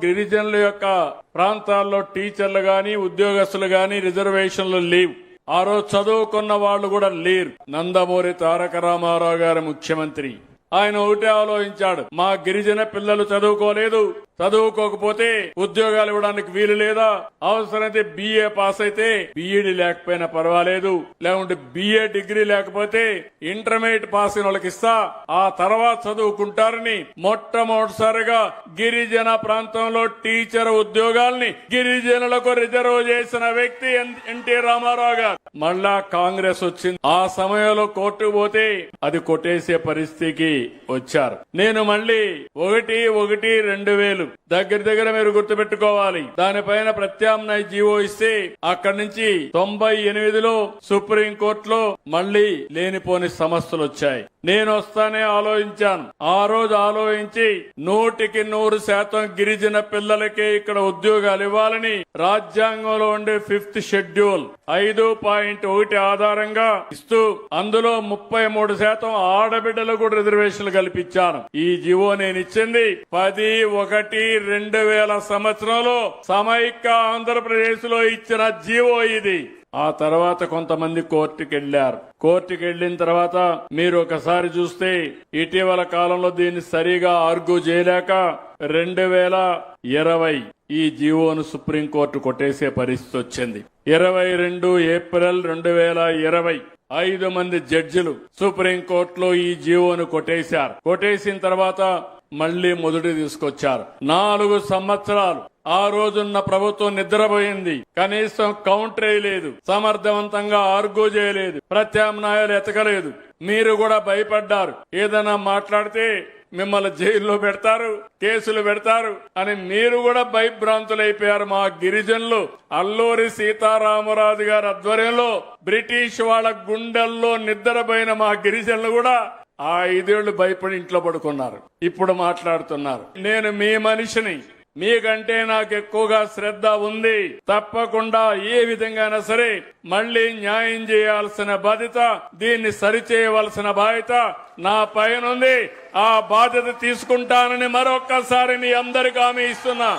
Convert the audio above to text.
గిరిజనుల యొక్క ప్రాంతాల్లో టీచర్లు గాని ఉద్యోగస్తులు గాని రిజర్వేషన్లు లేవు. ఆ రోజు చదువుకున్న వాళ్ళు కూడా లేరు. నందమూరి తారక రామారావు గారు ముఖ్యమంత్రి. ఆయన ఒకటే ఆలోచించాడు, మా గిరిజన పిల్లలు చదువుకోలేదు, చదువుకోకపోతే ఉద్యోగాలు ఇవ్వడానికి వీలు లేదా, అవసరమైతే BA పాస్ అయితే BEd లేకపోయినా పర్వాలేదు, లేకుంటే BA డిగ్రీ లేకపోతే ఇంటర్మీడియట్ పాస్ అయిన వాళ్ళకి ఇస్తా, ఆ తర్వాత చదువుకుంటారని మొట్టమొదటిసారిగా గిరిజన ప్రాంతంలో టీచర్ ఉద్యోగాల్ని గిరిజనులకు రిజర్వ్ చేసిన వ్యక్తి ఎన్టీ రామారావు గారు. మళ్ళా కాంగ్రెస్ వచ్చింది. ఆ సమయంలో కోర్టుకు పోతే అది కొట్టేసే పరిస్థితికి వచ్చారు. నేను మళ్ళీ 1/1/2000 దగ్గర మీరు గుర్తుపెట్టుకోవాలి. దానిపైన ప్రత్యామ్నాయ జీవో ఇస్తే అక్కడి నుంచి 98లో సుప్రీంకోర్టులో మళ్లీ లేనిపోని సమస్యలు వచ్చాయి. నేను వస్తానే ఆలోచించాను. ఆ రోజు ఆలోచించి 100% గిరిజన పిల్లలకే ఇక్కడ ఉద్యోగాలు ఇవ్వాలని రాజ్యాంగంలో ఉండే 5th షెడ్యూల్ 5.1 ఆధారంగా ఇస్తూ అందులో 33% ఆడబిడ్డలకు కూడా రిజర్వేషన్లు కల్పించాను. ఈ జీవో నేను ఇచ్చింది 10/1/2000 సంవత్సరంలో సమైక్య ఆంధ్రప్రదేశ్ లో ఇచ్చిన జీవో ఇది. ఆ తర్వాత కొంతమంది కోర్టుకు వెళ్లారు. కోర్టుకు వెళ్లిన తర్వాత మీరు ఒకసారి చూస్తే ఇటీవల కాలంలో దీన్ని సరిగా ఆర్గ్యూ చేయలేక 2020 ఈ జీవోను సుప్రీంకోర్టు కొట్టేసే పరిస్థితి వచ్చింది. 22 ఏప్రిల్ 2020 5 మంది జడ్జిలు సుప్రీంకోర్టులో ఈ జీవోను కొట్టేశారు. కొట్టేసిన తర్వాత మళ్లీ మొదటి తీసుకొచ్చారు. 4 సంవత్సరాలు ఆ రోజున్న ప్రభుత్వం నిద్రపోయింది. కనీసం కౌంటర్ వేయలేదు, సమర్థవంతంగా ఆర్గ్యూ చేయలేదు, ప్రత్యామ్నాయాలు ఎతకలేదు. మీరు కూడా భయపడ్డారు, ఏదైనా మాట్లాడితే మిమ్మల్ని జైల్లో పెడతారు, కేసులు పెడతారు అని మీరు కూడా భయభ్రాంతులైపోయారు. మా గిరిజనులు అల్లూరి సీతారామరాజు గారి ఆధ్వర్యంలో బ్రిటిష్ వాళ్ళ గుండెల్లో నిద్రపోయిన మా గిరిజనులు కూడా ఆ 5 ఏళ్లు భయపడి ఇంట్లో పడుకున్నారు. ఇప్పుడు మాట్లాడుతున్నారు. నేను మీ మనిషిని, మీకంటే నాకు ఎక్కువగా శ్రద్ధ ఉంది. తప్పకుండా ఏ విధంగానైనా సరే మళ్లీ న్యాయం చేయాల్సిన బాధ్యత, దీన్ని సరిచేయవలసిన బాధ్యత నా పైన ఉంది. ఆ బాధ్యత తీసుకుంటానని మరొక్కసారి మీ అందరికీ హామీ ఇస్తున్నా.